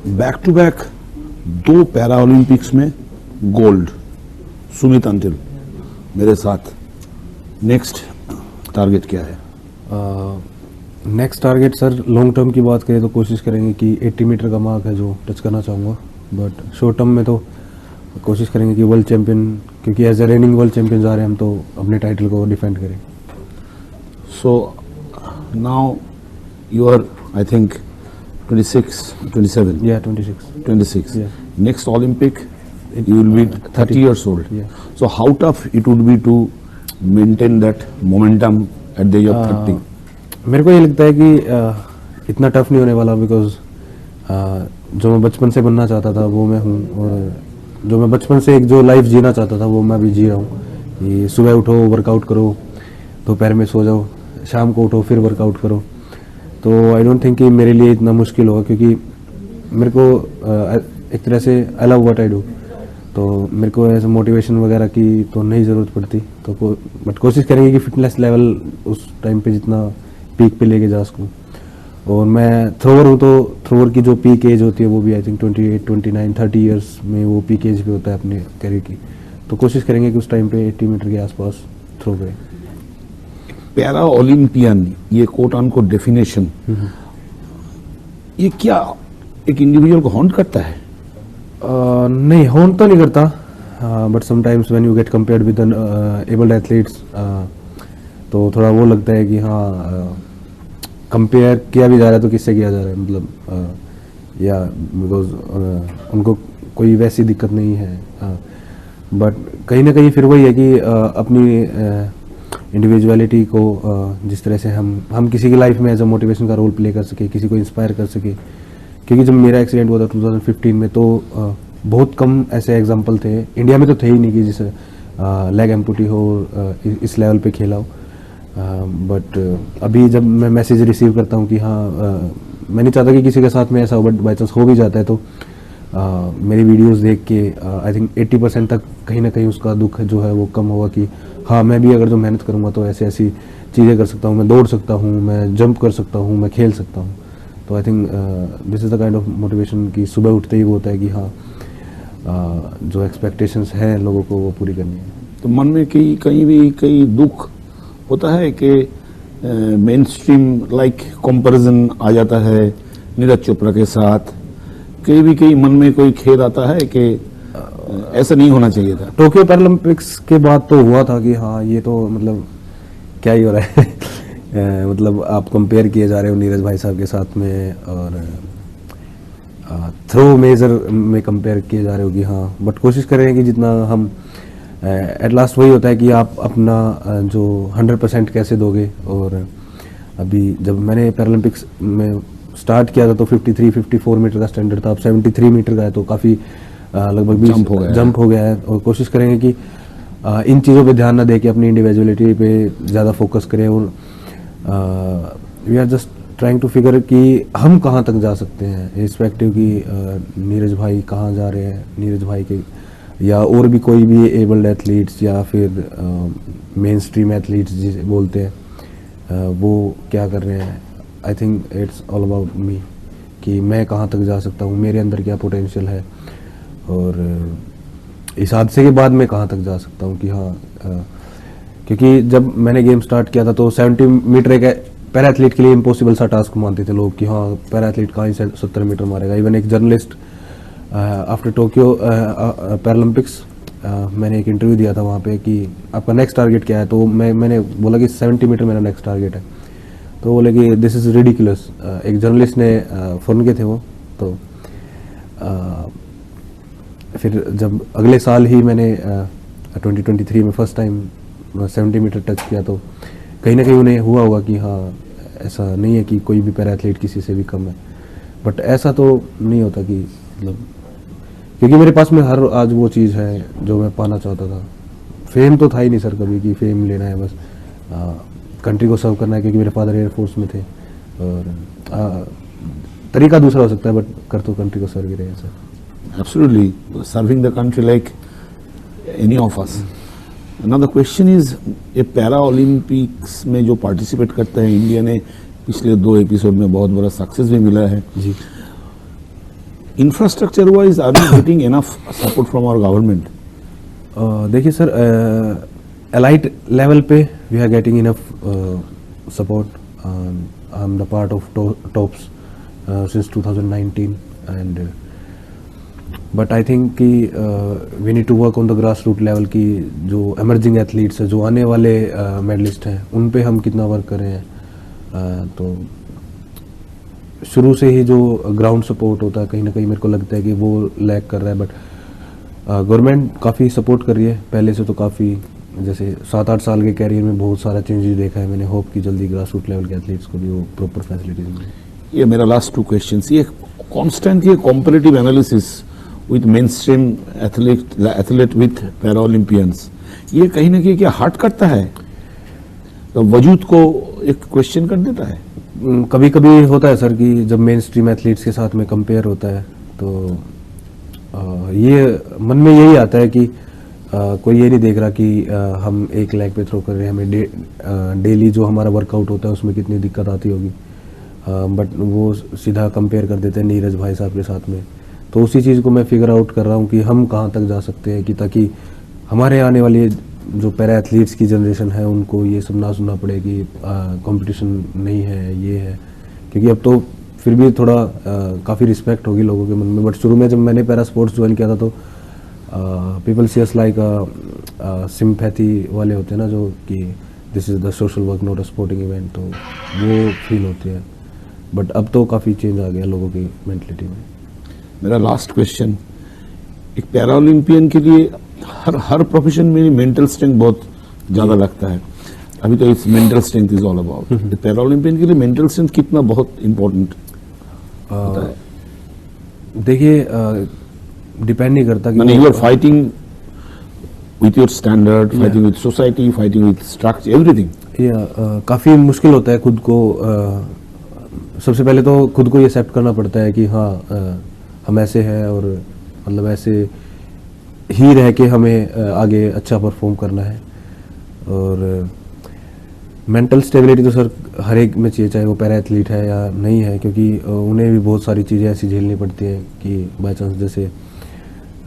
Back to back 2 para Olympics में gold, Sumit Antil मेरे साथ। नेक्स्ट टारगेट क्या है? Next target sir, long term की बात करें तो कोशिश करेंगे कि 80 मीटर का मार्क है जो टच करना चाहूँगा, बट शॉर्ट टर्म में तो कोशिश करेंगे कि वर्ल्ड चैंपियन, क्योंकि as a reigning world champion जा रहे हैं हम, तो अपने टाइटल को डिफेंड करें। So now you are I think 26, 27? Yeah, 26. 26. Yeah. Next Olympic, you will be 30 years old. Yeah. So how tough it would be to maintain that momentum at the age of 30? मेरे को ये लगता है कि इतना tough नहीं होने वाला, बिकॉज जो मैं बचपन से बनना चाहता था वो मैं हूँ, और जो मैं बचपन से एक जो लाइफ जीना चाहता था वो मैं भी जी रहा हूँ। कि सुबह उठो, वर्कआउट करो, दोपहर में सो जाओ, शाम को उठो फिर वर्कआउट करो। तो आई डोंट थिंक कि मेरे लिए इतना मुश्किल होगा, क्योंकि मेरे को एक तरह से I love what I do, तो मेरे को ऐसे मोटिवेशन वगैरह की तो नहीं ज़रूरत पड़ती। तो बट कोशिश करेंगे कि फिटनेस लेवल उस टाइम पे जितना पीक पे लेके जा सकूँ। और मैं थ्रोवर हूँ, तो थ्रोवर की जो पीक एज होती है वो भी आई थिंक 28, 29, 30 ईयर्स में वो पीक एज पे होता है अपने कैरियर की। तो कोशिश करेंगे कि उस टाइम पे 80 मीटर के आसपास थ्रो करें। पैरा ओलंपियन, ये कोट ऑन कोट डेफिनेशन, ये क्या एक इंडिविजुअल को हॉन्ट करता है? नहीं, हॉन्ट तो नहीं करता, but sometimes when you get compared with abled athletes, तो थोड़ा वो लगता है कि हाँ, कंपेयर किया भी जा रहा है तो किससे किया जा रहा है, मतलब या बिकॉज उनको कोई वैसी दिक्कत नहीं है। बट कहीं ना कहीं फिर वही है कि अपनी इंडिविजुअलिटी को जिस तरह से हम किसी की लाइफ में एज अ मोटिवेशन का रोल प्ले कर सके, किसी को इंस्पायर कर सके। क्योंकि जब मेरा एक्सीडेंट हुआ था 2015 में, तो बहुत कम ऐसे एग्जांपल थे, इंडिया में तो थे ही नहीं कि जिसे लेग एम्पूटी हो, इस लेवल पे खेला हो। बट अभी जब मैं मैसेज रिसीव करता हूँ कि हाँ, मैं नहीं चाहता कि किसी के साथ में ऐसा हो, बट बाई चांस हो भी जाता है, तो मेरी वीडियोस देख के आई थिंक 80% तक कहीं ना कहीं उसका दुख जो है वो कम होगा कि हाँ, मैं भी अगर जो मेहनत करूँगा तो ऐसी ऐसी चीज़ें कर सकता हूँ, मैं दौड़ सकता हूँ, मैं जंप कर सकता हूँ, मैं खेल सकता हूँ। तो I think this is the kind of motivation कि सुबह उठते ही वो होता है कि हाँ, जो एक्सपेक्टेशंस हैं लोगों को वो पूरी करनी है। तो मन में कई दुख होता है कि मेन स्ट्रीम लाइक कंपैरिजन आ जाता है नीरज चोपड़ा के साथ, कई मन में कोई खेद आता है कि ऐसा नहीं होना चाहिए था। टोक्यो पैरालंपिक्स के बाद तो हुआ था कि हाँ, ये तो मतलब क्या ही हो रहा है मतलब आप कंपेयर किए जा रहे हो नीरज भाई साहब के साथ में, और थ्रो मेजर में कंपेयर किए जा रहे हो कि हाँ। बट कोशिश करें कि जितना हम एट लास्ट वही होता है कि आप अपना जो 100% कैसे दोगे। और अभी जब मैंने पैरालंपिक्स में स्टार्ट किया था तो 53-54 मीटर का स्टैंडर्ड था, अब 73 मीटर का है, तो काफ़ी लगभग 20 जंप हो गया है। और कोशिश करेंगे कि इन चीज़ों पे ध्यान ना दे के अपनी इंडिविजुअलिटी पे ज़्यादा फोकस करें। और we are just trying to figure कि हम कहाँ तक जा सकते हैं, रिस्पेक्टिव कि नीरज भाई कहाँ जा रहे हैं, नीरज भाई के या और भी कोई भी एबल्ड एथलीट्स या फिर मेन स्ट्रीम एथलीट्स जिसे बोलते हैं, वो क्या कर रहे हैं। I think it's all about me कि मैं कहाँ तक जा सकता हूँ, मेरे अंदर क्या पोटेंशियल है, और इस हादसे के बाद मैं कहाँ तक जा सकता हूँ कि हाँ, क्योंकि जब मैंने गेम स्टार्ट किया था तो 70 मीटर एक पैरा एथलीट के लिए इम्पॉसिबल सा टास्क मानते थे लोग कि हाँ, पैरा एथलीट कहाँ ही 70 मीटर मारेगा। इवन एक जर्नलिस्ट आफ्टर टोक्यो पैरालंपिक्स मैंने एक इंटरव्यू दिया था वहाँ पे कि आपका नेक्स्ट टारगेट क्या है, तो मैंने बोला कि 70 मीटर मेरा नेक्स्ट टारगेट है। तो बोले कि दिस इज़ रिडिकुलस। एक जर्नलिस्ट ने फ़ोन के थे वो, तो फिर जब अगले साल ही मैंने 2023 में फर्स्ट टाइम 70 मीटर टच किया, तो कहीं ना कहीं उन्हें हुआ होगा कि हाँ, ऐसा नहीं है कि कोई भी पैरा एथलीट किसी से भी कम है। बट ऐसा तो नहीं होता कि मतलब, क्योंकि मेरे पास में हर आज वो चीज़ है जो मैं पाना चाहता था। फेम तो था ही नहीं सर कभी कि फेम लेना है, बस कंट्री को सर्व करना है, क्योंकि मेरे फादर एयरफोर्स में थे। और तरीका दूसरा हो सकता है, बट कर तो कंट्री को सर्व ही रहे हैं sir. Absolutely, serving the country like any of us. Another question is, ये पैरा ओलंपिक्स में जो पार्टिसिपेट करते हैं, इंडिया ने पिछले 2 एपिसोड में बहुत बड़ा सक्सेस भी मिला है जी। infrastructure wise, are we getting enough support from our government? देखिए सर, एलाइट लेवल पे we are getting enough support. I am the part of TOPS since 2019 and but I think कि we need to work on the grass root level की जो emerging athletes है, जो आने वाले medallist हैं, उन पे हम कितना वर्क कर रहे हैं. तो शुरू से ही जो ग्राउंड सपोर्ट होता है कहीं ना कहीं मेरे को लगता है कि वो लैक कर रहा है. बट गवर्नमेंट काफ़ी सपोर्ट कर रही है पहले से, तो काफ़ी जैसे 7-8 साल के कैरियर में बहुत सारा चेंजेस देखा है मैंने. होप कि जल्दी ग्रास रूट लेवल के एथलीट्स को भी वो प्रॉपर फैसिलिटीज मिले. ये मेरा लास्ट 2 क्वेश्चंस. ये कांस्टेंट ये competitive analysis with main stream athlete with para Olympians, ये कहीं ना कहीं क्या हर्ट करता है, तो वजूद को एक क्वेश्चन कर देता है? कभी कभी होता है सर कि जब मेन स्ट्रीम एथलीट्स के साथ में कंपेयर होता है तो ये मन में यही आता है कि कोई ये नहीं देख रहा कि हम एक लेग पे थ्रो कर रहे हैं, हमें डेली जो हमारा वर्कआउट होता है उसमें कितनी दिक्कत आती होगी. बट वो सीधा कंपेयर कर देते हैं नीरज भाई साहब के साथ में. तो उसी चीज़ को मैं फिगर आउट कर रहा हूँ कि हम कहाँ तक जा सकते हैं, कि ताकि हमारे आने वाली जो पैरा एथलीट्स की जनरेशन है उनको ये सब ना सुनना पड़े कि कंपटीशन नहीं है, ये है. क्योंकि अब तो फिर भी थोड़ा काफ़ी रिस्पेक्ट होगी लोगों के मन में. बट शुरू में जब मैंने पैरा स्पोर्ट्स ज्वाइन किया था तो people see us like sympathy वाले होते हैं ना, जो कि this is the social work not a sporting event, तो वो फील होती है. बट अब तो काफ़ी चेंज आ गया लोगों की मेंटलिटी में. मेरा लास्ट क्वेश्चन, एक पैरा ओलंपियन के लिए हर प्रोफेशन में मेंटल स्ट्रेंथ बहुत ज़्यादा लगता है. अभी तो इस mental strength is all about. Para Olympian के लिए मेंटल स्ट्रेंथ कितना बहुत इंपॉर्टेंट होता है? देखिए, डिपेंड नहीं करता कि मैंने you are fighting with your standard, fighting with society, fighting with structure, everything. काफ़ी मुश्किल होता है खुद को. सबसे पहले तो खुद को ये एक्सेप्ट करना पड़ता है कि हाँ, हम ऐसे हैं और मतलब ऐसे ही रह के हमें आगे अच्छा परफॉर्म करना है. और मेंटल स्टेबिलिटी तो सर हर एक में चाहिए, चाहे वो पैरा एथलीट है या नहीं है, क्योंकि उन्हें भी बहुत सारी चीज़ें ऐसी झेलनी पड़ती हैं कि बाई चांस जैसे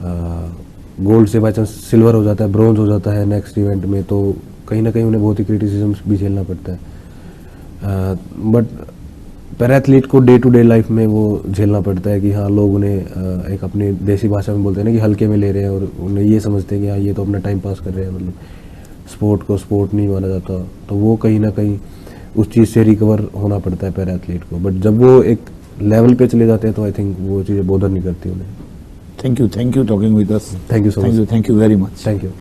गोल्ड से बाई चांस सिल्वर हो जाता है, ब्रॉन्ज हो जाता है नेक्स्ट इवेंट में, तो कहीं ना कहीं उन्हें बहुत ही क्रिटिसिज्म भी झेलना पड़ता है. बट पैरा एथलीट को डे टू डे लाइफ में वो झेलना पड़ता है कि हाँ, लोग उन्हें एक अपनी देसी भाषा में बोलते हैं ना कि हल्के में ले रहे हैं, और उन्हें ये समझते हैं कि हाँ, ये तो अपना टाइम पास कर रहे हैं, मतलब स्पोर्ट को स्पोर्ट नहीं माना जाता. तो वो कहीं ना कहीं उस चीज़ से रिकवर होना पड़ता है पैरा एथलीट को. बट जब वो एक लेवल पे चले जाते हैं तो आई थिंक वो चीज़ें बोधर नहीं करती उन्हें. Thank you talking with us. Thank you so much. Thank you very much. Thank you.